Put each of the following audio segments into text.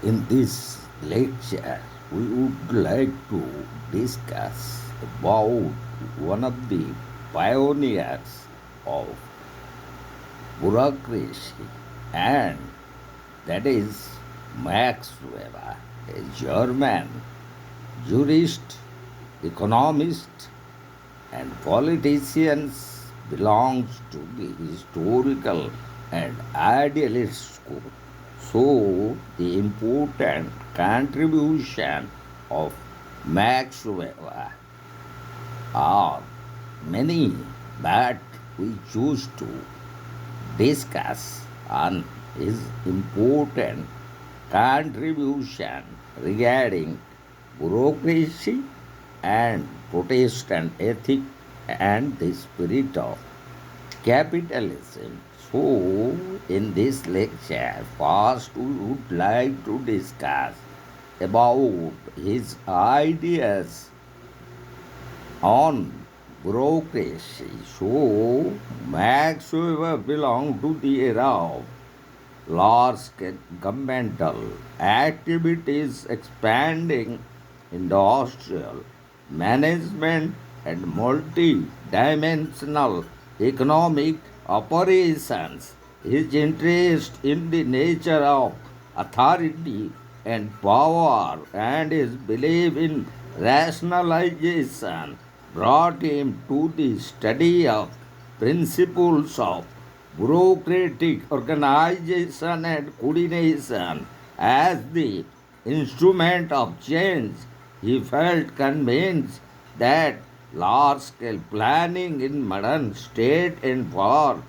In this lecture, we would like to discuss about one of the pioneers of bureaucracy, and that is Max Weber, a German jurist, economist, and politician belongs to the historical and idealist school. So, the important contribution of Max Weber are many, but we choose to discuss on his important contribution regarding bureaucracy and Protestant ethic and the spirit of capitalism. So, in this lecture, first we would like to discuss about his ideas on bureaucracy. So, Max Weber belonged to the era of large-scale governmental activities, expanding industrial management, and multi-dimensional economic operations. His interest in the nature of authority and power and his belief in rationalization brought him to the study of principles of bureaucratic organization and coordination as the instrument of change. He felt convinced that large scale planning in modern state and for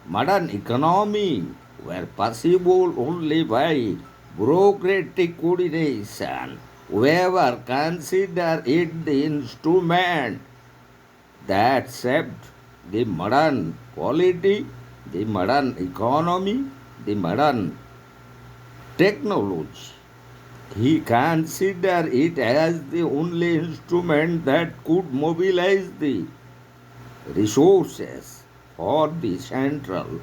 modern economy were possible only by bureaucratic coordination. Whoever considered it the instrument that shaped the modern polity, the modern economy, the modern technology. He considered it as the only instrument that could mobilize the resources for the central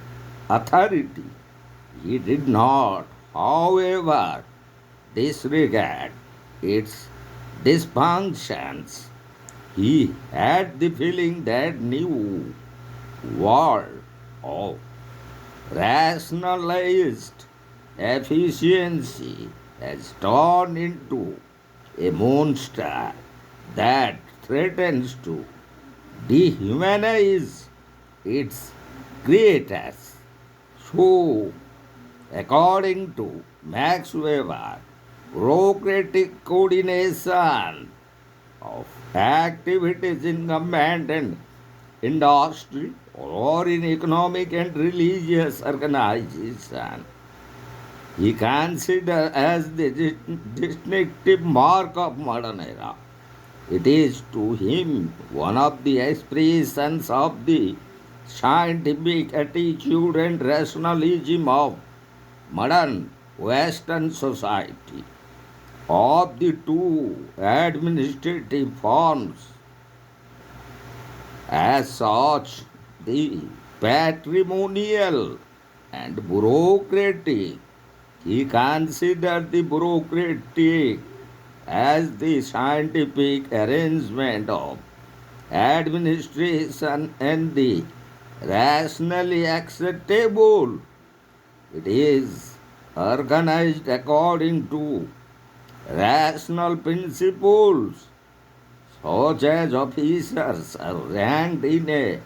authority. He did not, however, disregard its dysfunctions. He had the feeling that new world of rationalized efficiency has turned into a monster that threatens to dehumanize its creators. So, according to Max Weber, bureaucratic coordination of activities in government and industry or in economic and religious organization he considered as the distinctive mark of modern era. It is to him one of the expressions of the scientific attitude and rationalism of modern Western society. Of the two administrative forms, as such, the patrimonial and bureaucratic, he considered the bureaucratic as the scientific arrangement of administration and the rationally acceptable. It is organized according to rational principles, such as officers are ranked in a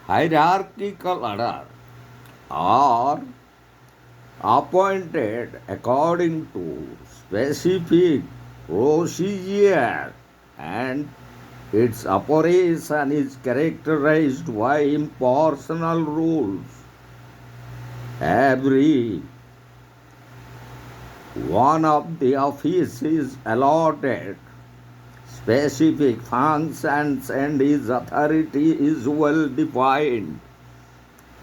hierarchical order or appointed according to specific procedure, and its operation is characterized by impersonal rules. Every one of the offices allotted specific functions and his authority is well defined.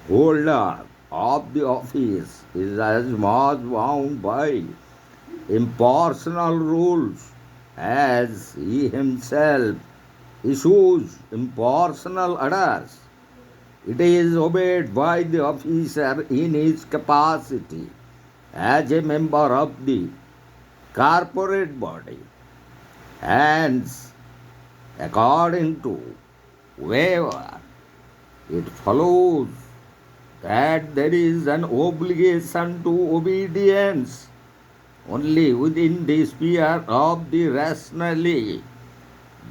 Holder of the office is as much bound by impersonal rules as he himself issues impersonal orders. It is obeyed by the officer in his capacity as a member of the corporate body. Hence, according to waiver, it follows that there is an obligation to obedience only within the sphere of the rationally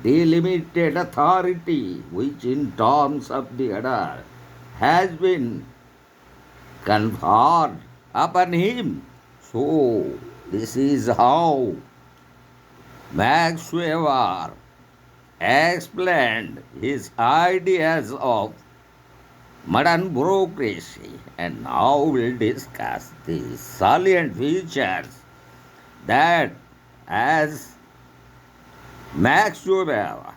delimited authority which in terms of the order has been conferred upon him. So, this is how Max Weber explained his ideas of modern bureaucracy, and now we'll discuss the salient features that, as Max Weber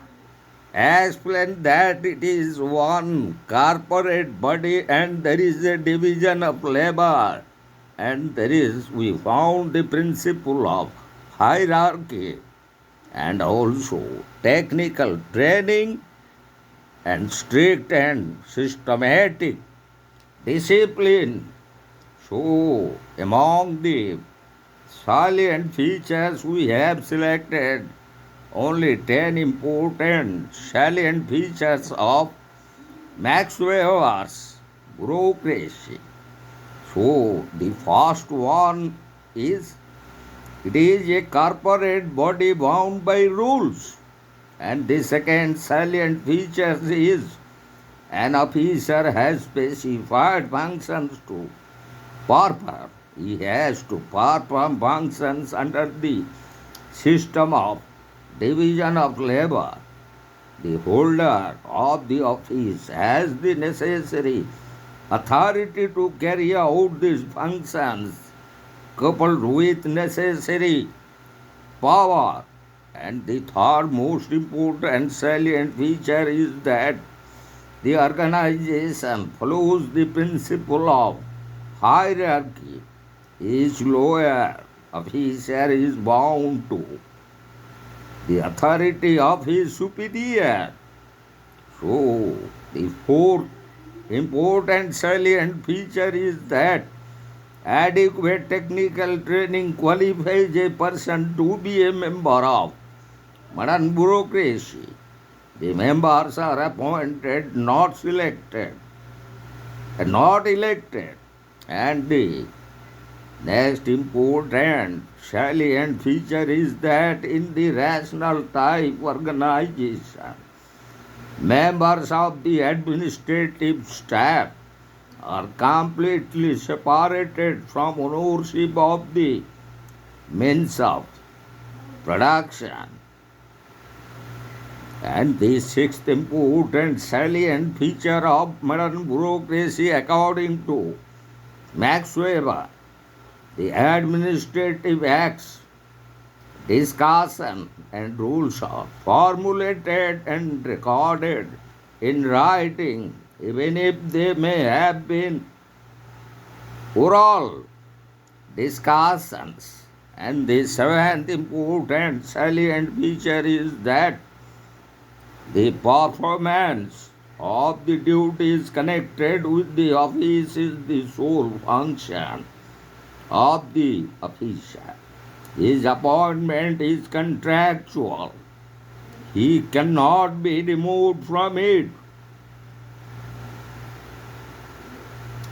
explained, that it is one corporate body and there is a division of labor, and we found the principle of hierarchy and also technical training and strict and systematic discipline. So, among the salient features, we have selected only 10 important salient features of Max Weber's bureaucracy. So, the first one is it is a corporate body bound by rules. And the second salient feature is an officer has specified functions to perform. He has to perform functions under the system of division of labor. The holder of the office has the necessary authority to carry out these functions, coupled with necessary power. And the third most important salient feature is that the organization follows the principle of hierarchy. Each lower officer is bound to the authority of his superior. So, the fourth important salient feature is that adequate technical training qualifies a person to be a member of modern bureaucracy. The members are appointed, not selected, and not elected. And the next important salient feature is that in the rational type organization, members of the administrative staff are completely separated from ownership of the means of production. And the sixth important salient feature of modern bureaucracy, according to Max Weber, the administrative acts, discussion, and rules are formulated and recorded in writing, even if they may have been oral discussions. And the seventh important salient feature is that the performance of the duties connected with the office is the sole function of the officer. His appointment is contractual. He cannot be removed from it.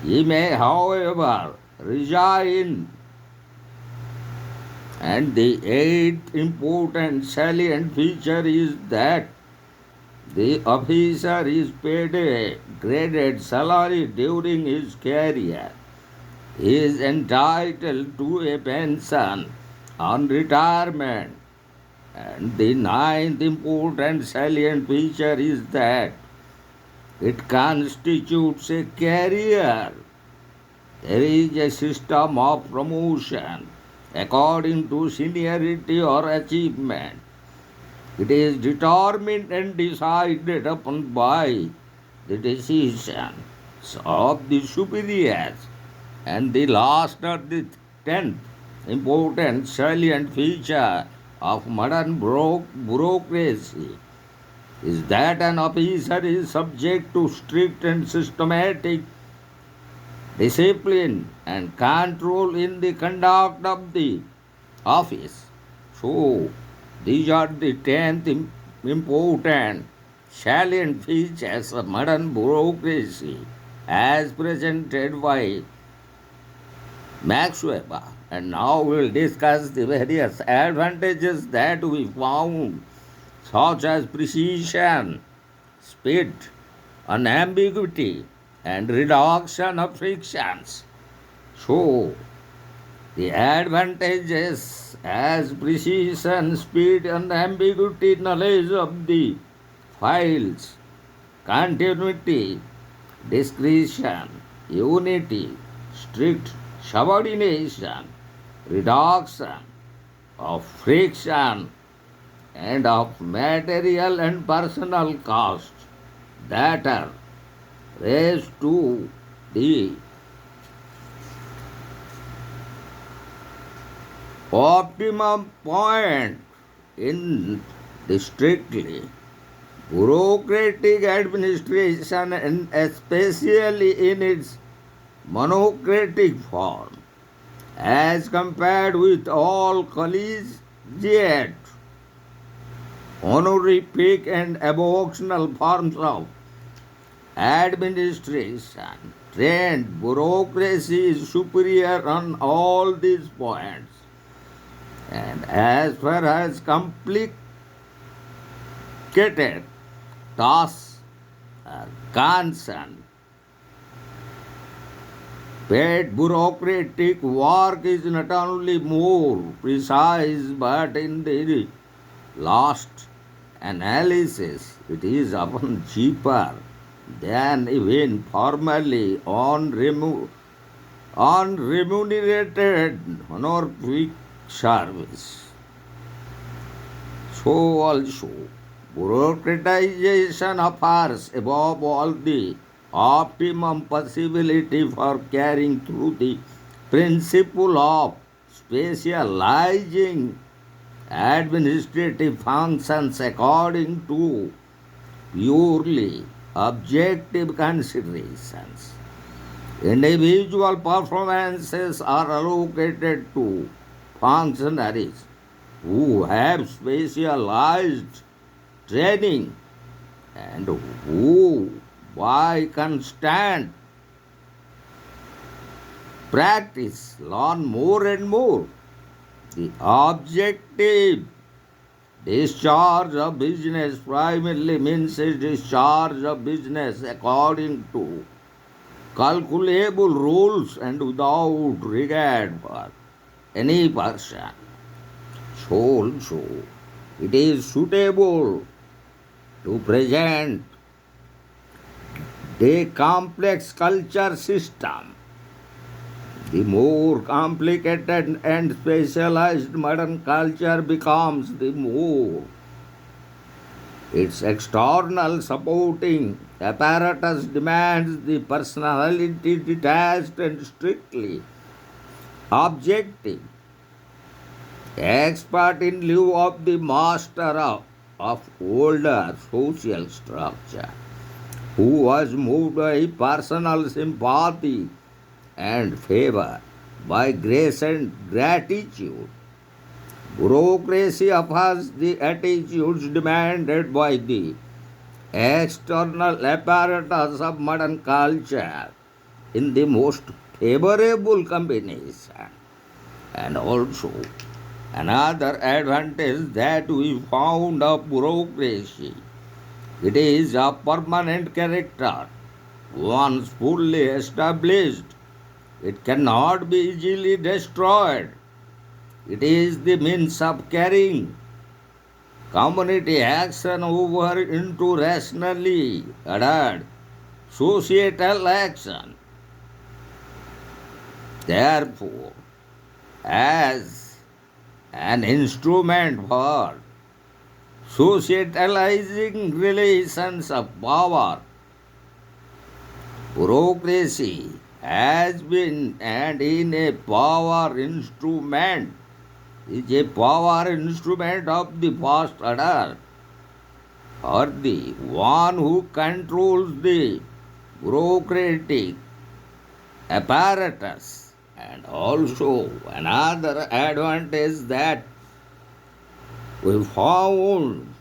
He may, however, resign. And the eighth important salient feature is that the officer is paid a graded salary during his career. He is entitled to a pension on retirement. And the ninth important salient feature is that it constitutes a career. There is a system of promotion according to seniority or achievement. It is determined and decided upon by the decisions of the superiors. And the last or the 10th important salient feature of modern bureaucracy is that an officer is subject to strict and systematic discipline and control in the conduct of the office. So, these are the 10th important salient features of modern bureaucracy as presented by Max Weber. And now we will discuss the various advantages that we found, such as precision, speed, unambiguity, and reduction of frictions. So, the advantages as precision, speed, and ambiguity, knowledge of the files, continuity, discretion, unity, strict subordination, reduction of friction, and of material and personal cost that are raised to the optimum point in the strictly bureaucratic administration, and especially in its monocratic form, as compared with all collegiate, honorific, and avocational forms of administration. Trained bureaucracy is superior on all these points. And as far as complicated tasks are concerned, paid bureaucratic work is not only more precise but in the last analysis it is often cheaper than even formally unremunerated honorific service. So also, bureaucratization offers above all the optimum possibility for carrying through the principle of specializing administrative functions according to purely objective considerations. Individual performances are allocated to functionaries who have specialized training and who, by constant practice, learn more and more. The objective discharge of business primarily means a discharge of business according to calculable rules and without regard for any person. So also, it is suitable to present the complex culture system. The more complicated and specialized modern culture becomes, the more its external supporting apparatus demands the personality detached and strictly objective, expert in lieu of the master of older social structure, who was moved by personal sympathy and favor, by grace and gratitude. Bureaucracy offers the attitudes demanded by the external apparatus of modern culture in the most favorable combination. And also, another advantage that we found of bureaucracy, it is of permanent character. Once fully established, it cannot be easily destroyed. It is the means of carrying community action over into rationally ordered societal action. Therefore, as an instrument for societalizing relations of power, bureaucracy has been and in a power instrument is a power instrument of the first order, or the one who controls the bureaucratic apparatus. And also another advantage that We found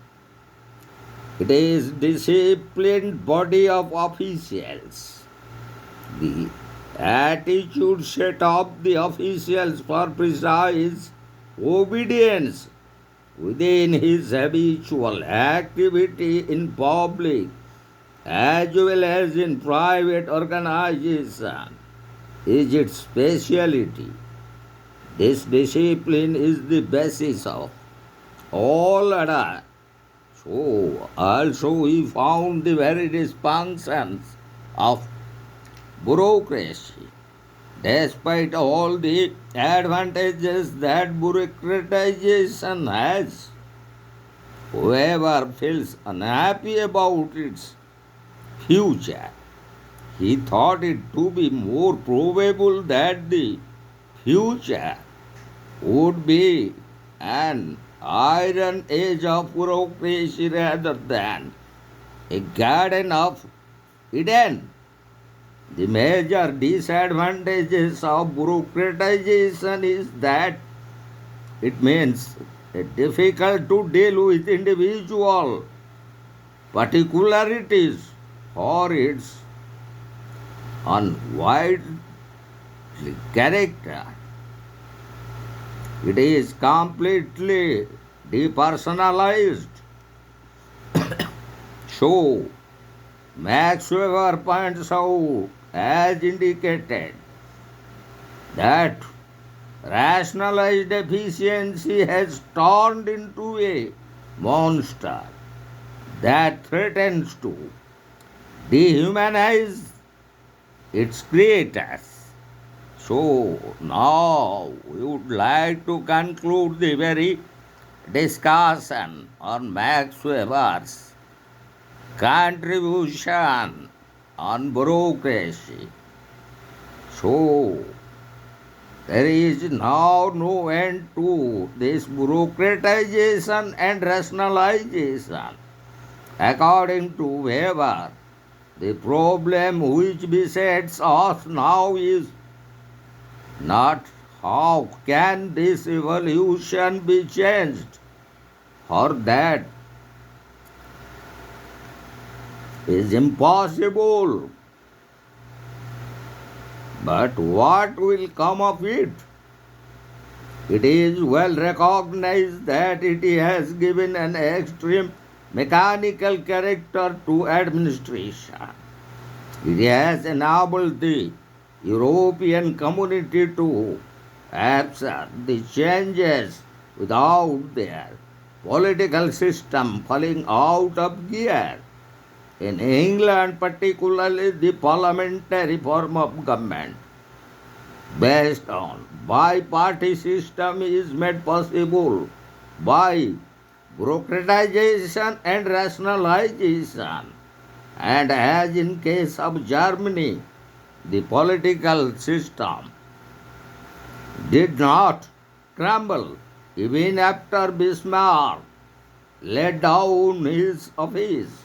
it is disciplined body of officials. The attitude set of the officials for precise obedience within his habitual activity in public as well as in private organization is its speciality. This discipline is the basis of all other. So also he found the very dysfunctions of bureaucracy. Despite all the advantages that bureaucratization has, whoever feels unhappy about its future, he thought it to be more probable that the future would be an iron age of bureaucracy rather than a garden of Eden. The major disadvantages of bureaucratization is that it means it difficult to deal with individual particularities or its unwide character. It is completely depersonalized. So, Max Weber points out, as indicated, that rationalized efficiency has turned into a monster that threatens to dehumanize its creators. So now we would like to conclude the very discussion on Max Weber's contribution on bureaucracy. So there is now no end to this bureaucratization and rationalization. According to Weber, the problem which besets us now is not how can this evolution be changed, or that is impossible, but what will come of it? It is well recognized that it has given an extreme mechanical character to administration. It has enabled the European community to absorb the changes without their political system falling out of gear. In England, particularly, the parliamentary form of government based on bi-party system is made possible by bureaucratization and rationalization. And as in case of Germany, the political system did not crumble even after Bismarck laid down his office,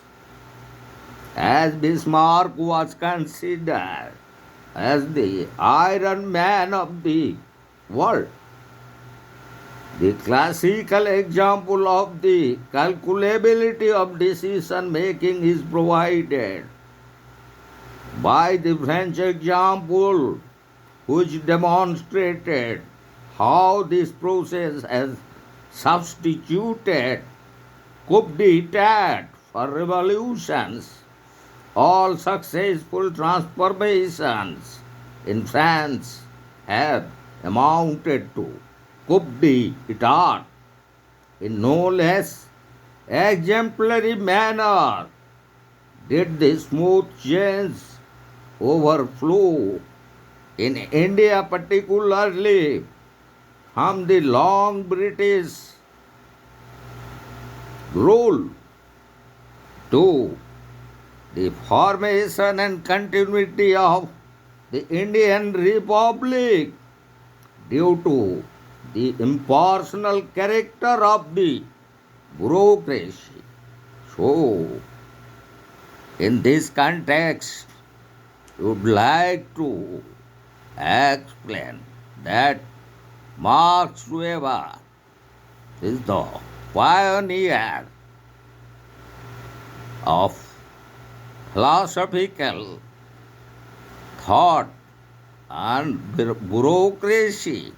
as Bismarck was considered as the Iron Man of the world. The classical example of the calculability of decision making is provided by the French example, which demonstrated how this process has substituted coup d'etat for revolutions. All successful transformations in France have amounted to coup d'etat in no less exemplary manner did the smooth change overflow in India, particularly from the long British rule to the formation and continuity of the Indian Republic due to the impersonal character of the bureaucracy. So, in this context, I would like to explain that Max Weber is the pioneer of philosophical thought and bureaucracy,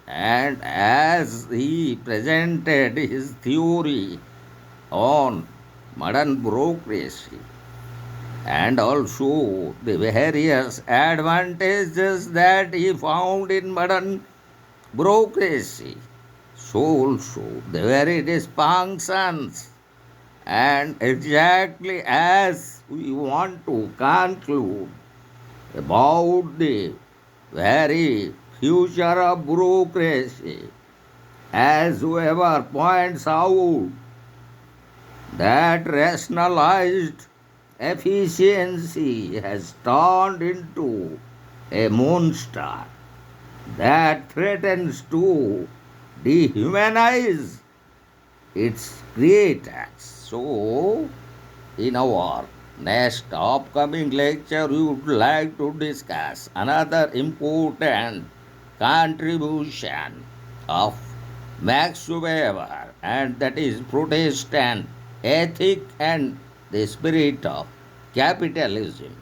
and as he presented his theory on modern bureaucracy and also the various advantages that he found in modern bureaucracy. So also the very dysfunctions, and exactly as we want to conclude about the very future of bureaucracy, as whoever points out that rationalized efficiency has turned into a monster that threatens to dehumanize its creators. So, in our next upcoming lecture, we would like to discuss another important contribution of Max Weber, and that is Protestant ethic and the spirit of capitalism.